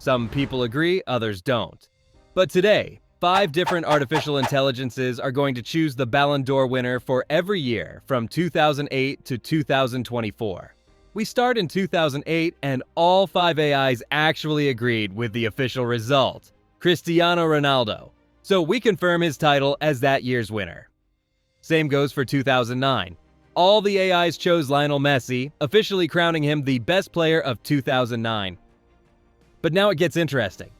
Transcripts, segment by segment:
Some people agree, others don't. But today, 5 different artificial intelligences are going to choose the Ballon d'Or winner for every year from 2008 to 2024. We start in 2008 and all 5 AIs actually agreed with the official result, Cristiano Ronaldo. So we confirm his title as that year's winner. Same goes for 2009. All the AIs chose Lionel Messi, officially crowning him the best player of 2009. But now it gets interesting.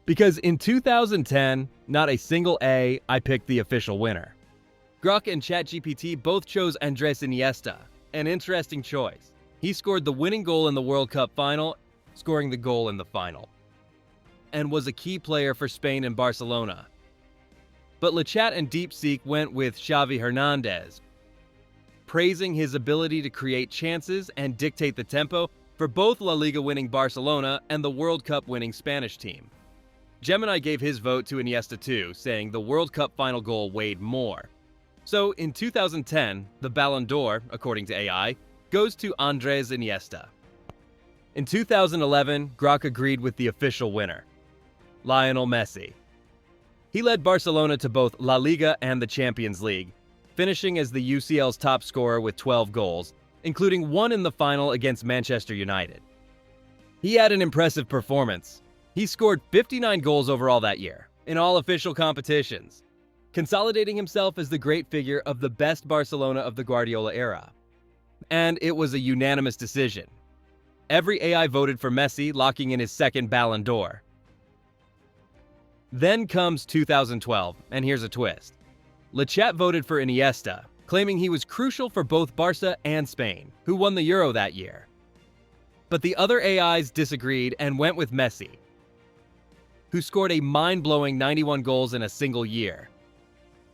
Because in 2010, not a single AI picked the official winner. Grok and ChatGPT both chose Andrés Iniesta, an interesting choice. He scored the winning goal in the World Cup final, scoring the goal in the final, and was a key player for Spain and Barcelona. But LeChat and DeepSeek went with Xavi Hernandez, praising his ability to create chances and dictate the tempo for both La Liga winning Barcelona and the World Cup winning Spanish team. Gemini gave his vote to Iniesta too, saying the World Cup final goal weighed more. So in 2010, the Ballon d'Or, according to AI, goes to Andrés Iniesta. In 2011, Grok agreed with the official winner, Lionel Messi. He led Barcelona to both La Liga and the Champions League, finishing as the UCL's top scorer with 12 goals, including 1 in the final against Manchester United. He had an impressive performance. He scored 59 goals overall that year, in all official competitions, consolidating himself as the great figure of the best Barcelona of the Guardiola era. And it was a unanimous decision. Every AI voted for Messi, locking in his second Ballon d'Or. Then comes 2012, and here's a twist. LeChat voted for Iniesta, claiming he was crucial for both Barca and Spain, who won the Euro that year. But the other AIs disagreed and went with Messi, who scored a mind-blowing 91 goals in a single year.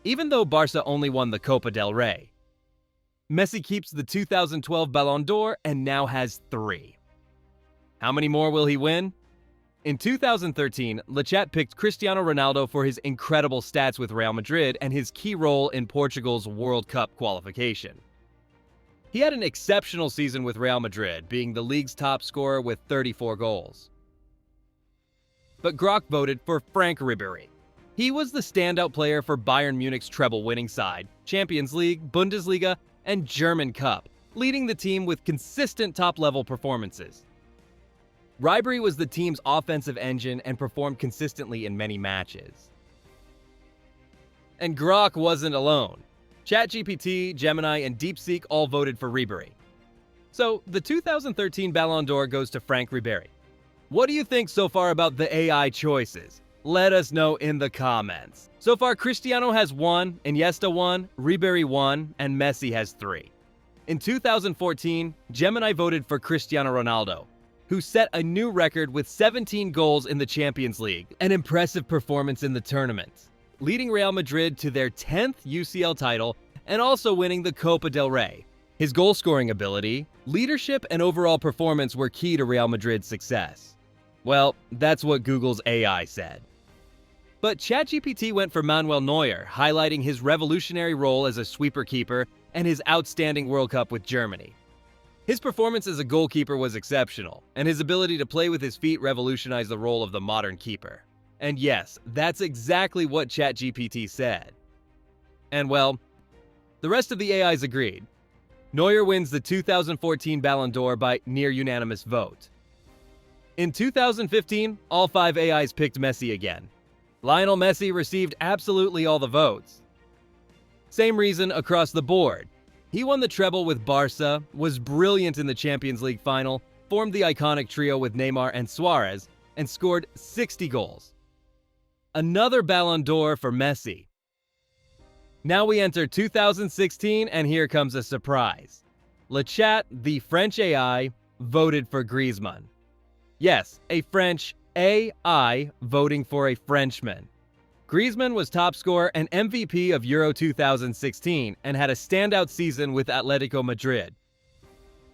Even though Barca only won the Copa del Rey, Messi keeps the 2012 Ballon d'Or and now has 3. How many more will he win? In 2013, LeChat picked Cristiano Ronaldo for his incredible stats with Real Madrid and his key role in Portugal's World Cup qualification. He had an exceptional season with Real Madrid, being the league's top scorer with 34 goals. But Grok voted for Frank Ribéry. He was the standout player for Bayern Munich's treble-winning side, Champions League, Bundesliga, and German Cup, leading the team with consistent top-level performances. Ribéry was the team's offensive engine and performed consistently in many matches. And Grok wasn't alone. ChatGPT, Gemini, and DeepSeek all voted for Ribéry. So, the 2013 Ballon d'Or goes to Frank Ribéry. What do you think so far about the AI choices? Let us know in the comments. So far, Cristiano has 1, Iniesta 1, Ribéry 1, and Messi has 3. In 2014, Gemini voted for Cristiano Ronaldo, who set a new record with 17 goals in the Champions League, an impressive performance in the tournament, leading Real Madrid to their 10th UCL title and also winning the Copa del Rey. His goal-scoring ability, leadership, and overall performance were key to Real Madrid's success. Well, that's what Google's AI said. But ChatGPT went for Manuel Neuer, highlighting his revolutionary role as a sweeper keeper and his outstanding World Cup with Germany. His performance as a goalkeeper was exceptional, and his ability to play with his feet revolutionized the role of the modern keeper. And yes, that's exactly what ChatGPT said. And well, the rest of the AIs agreed. Neuer wins the 2014 Ballon d'Or by near unanimous vote. In 2015, all 5 AIs picked Messi again. Lionel Messi received absolutely all the votes. Same reason across the board. He won the treble with Barca, was brilliant in the Champions League final, formed the iconic trio with Neymar and Suarez, and scored 60 goals. Another Ballon d'Or for Messi. Now we enter 2016, and here comes a surprise. LeChat, the French AI, voted for Griezmann. Yes, a French AI voting for a Frenchman. Griezmann was top scorer and MVP of Euro 2016 and had a standout season with Atletico Madrid.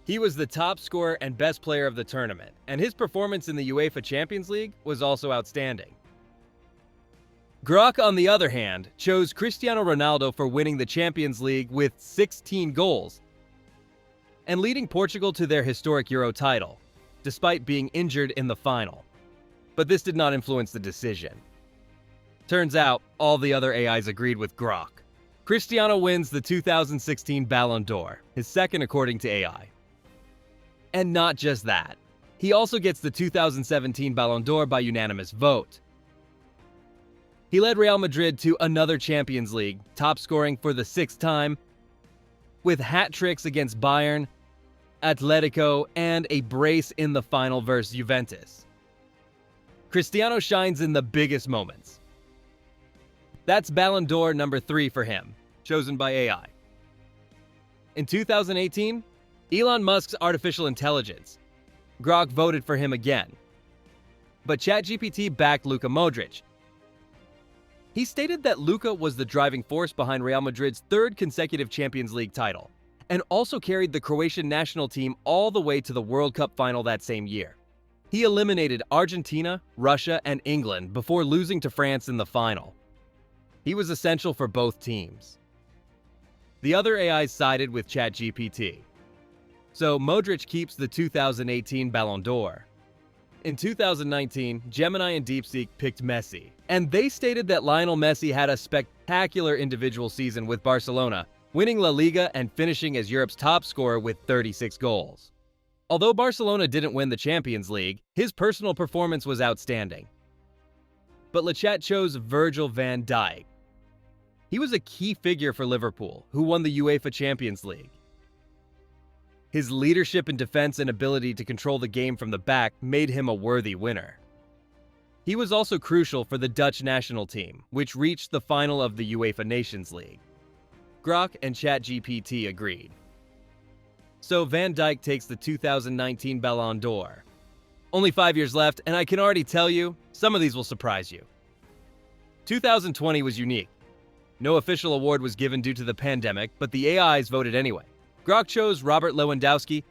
He was the top scorer and best player of the tournament, and his performance in the UEFA Champions League was also outstanding. Grok, on the other hand, chose Cristiano Ronaldo for winning the Champions League with 16 goals and leading Portugal to their historic Euro title, despite being injured in the final. But this did not influence the decision. Turns out, all the other AIs agreed with Grok. Cristiano wins the 2016 Ballon d'Or, his second according to AI. And not just that. He also gets the 2017 Ballon d'Or by unanimous vote. He led Real Madrid to another Champions League, top scoring for the 6th time, with hat tricks against Bayern, Atletico, and a brace in the final versus Juventus. Cristiano shines in the biggest moments. That's Ballon d'Or number 3 for him, chosen by AI. In 2018, Elon Musk's artificial intelligence. Grok voted for him again. But ChatGPT backed Luka Modric. He stated that Luka was the driving force behind Real Madrid's 3rd consecutive Champions League title, and also carried the Croatian national team all the way to the World Cup final that same year. He eliminated Argentina, Russia, and England before losing to France in the final. He was essential for both teams. The other AIs sided with ChatGPT. So Modric keeps the 2018 Ballon d'Or. In 2019, Gemini and DeepSeek picked Messi, and they stated that Lionel Messi had a spectacular individual season with Barcelona, winning La Liga and finishing as Europe's top scorer with 36 goals. Although Barcelona didn't win the Champions League, his personal performance was outstanding. But LeChat chose Virgil van Dijk. He was a key figure for Liverpool, who won the UEFA Champions League. His leadership in defense and ability to control the game from the back made him a worthy winner. He was also crucial for the Dutch national team, which reached the final of the UEFA Nations League. Grok and ChatGPT agreed. So Van Dijk takes the 2019 Ballon d'Or. Only 5 years left, and I can already tell you, some of these will surprise you. 2020 was unique. No official award was given due to the pandemic, but the AIs voted anyway. Grok chose Robert Lewandowski,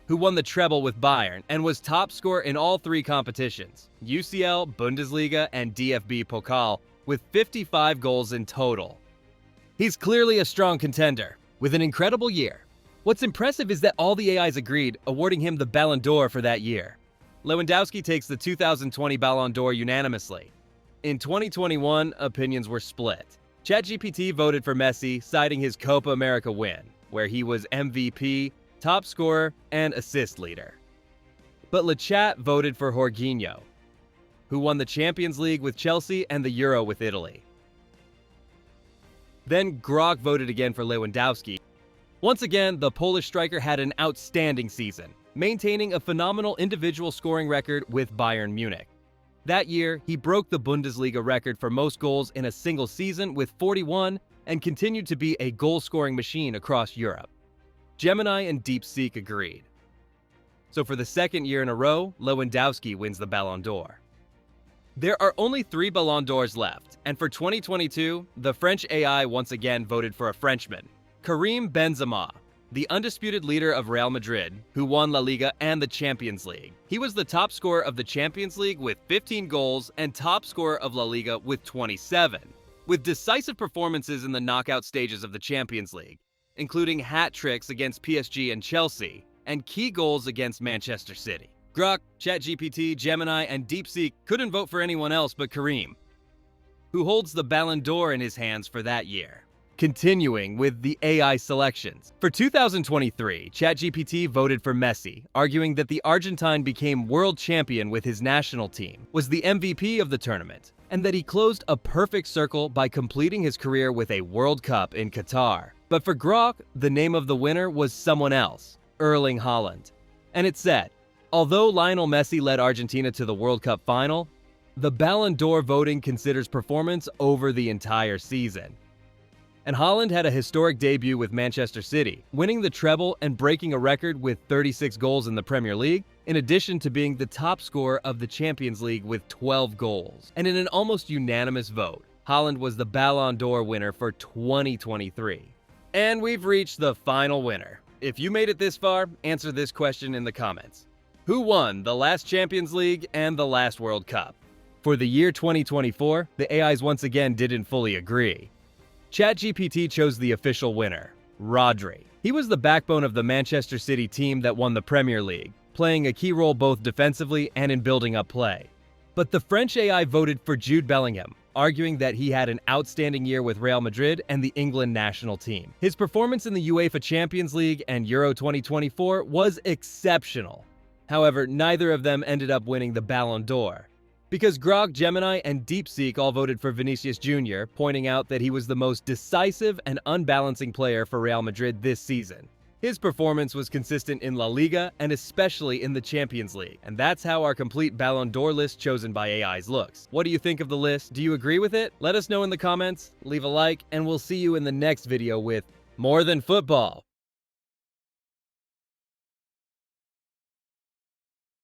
who won the treble with Bayern and was top scorer in all 3 competitions, UCL, Bundesliga, and DFB Pokal, with 55 goals in total. He's clearly a strong contender, with an incredible year. What's impressive is that all the AIs agreed, awarding him the Ballon d'Or for that year. Lewandowski takes the 2020 Ballon d'Or unanimously. In 2021, opinions were split. ChatGPT voted for Messi, citing his Copa America win, where he was MVP, top scorer, and assist leader. But LeChat voted for Jorginho, who won the Champions League with Chelsea and the Euro with Italy. Then Grok voted again for Lewandowski. Once again, the Polish striker had an outstanding season, maintaining a phenomenal individual scoring record with Bayern Munich. That year, he broke the Bundesliga record for most goals in a single season with 41 and continued to be a goal-scoring machine across Europe. Gemini and DeepSeek agreed. So for the 2nd year in a row, Lewandowski wins the Ballon d'Or. There are only 3 Ballon d'Ors left, and for 2022, the French AI once again voted for a Frenchman, Karim Benzema, the undisputed leader of Real Madrid, who won La Liga and the Champions League. He was the top scorer of the Champions League with 15 goals and top scorer of La Liga with 27, with decisive performances in the knockout stages of the Champions League, including hat tricks against PSG and Chelsea, and key goals against Manchester City. Grok, ChatGPT, Gemini, and DeepSeek couldn't vote for anyone else but Karim, who holds the Ballon d'Or in his hands for that year. Continuing with the AI selections. For 2023, ChatGPT voted for Messi, arguing that the Argentine became world champion with his national team, was the MVP of the tournament, and that he closed a perfect circle by completing his career with a World Cup in Qatar. But for Grok, the name of the winner was someone else, Erling Haaland. And it said, although Lionel Messi led Argentina to the World Cup final, the Ballon d'Or voting considers performance over the entire season. And Haaland had a historic debut with Manchester City, winning the treble and breaking a record with 36 goals in the Premier League, in addition to being the top scorer of the Champions League with 12 goals. And in an almost unanimous vote, Haaland was the Ballon d'Or winner for 2023. And we've reached the final winner. If you made it this far, answer this question in the comments. Who won the last Champions League and the last World Cup? For the year 2024, the AIs once again didn't fully agree. ChatGPT chose the official winner, Rodri. He was the backbone of the Manchester City team that won the Premier League, playing a key role both defensively and in building up play. But the French AI voted for Jude Bellingham, arguing that he had an outstanding year with Real Madrid and the England national team. His performance in the UEFA Champions League and Euro 2024 was exceptional. However, neither of them ended up winning the Ballon d'Or, because Grok, Gemini, and DeepSeek all voted for Vinícius Jr., pointing out that he was the most decisive and unbalancing player for Real Madrid this season. His performance was consistent in La Liga and especially in the Champions League, and that's how our complete Ballon d'Or list chosen by AIs looks. What do you think of the list? Do you agree with it? Let us know in the comments, leave a like, and we'll see you in the next video with More Than Football.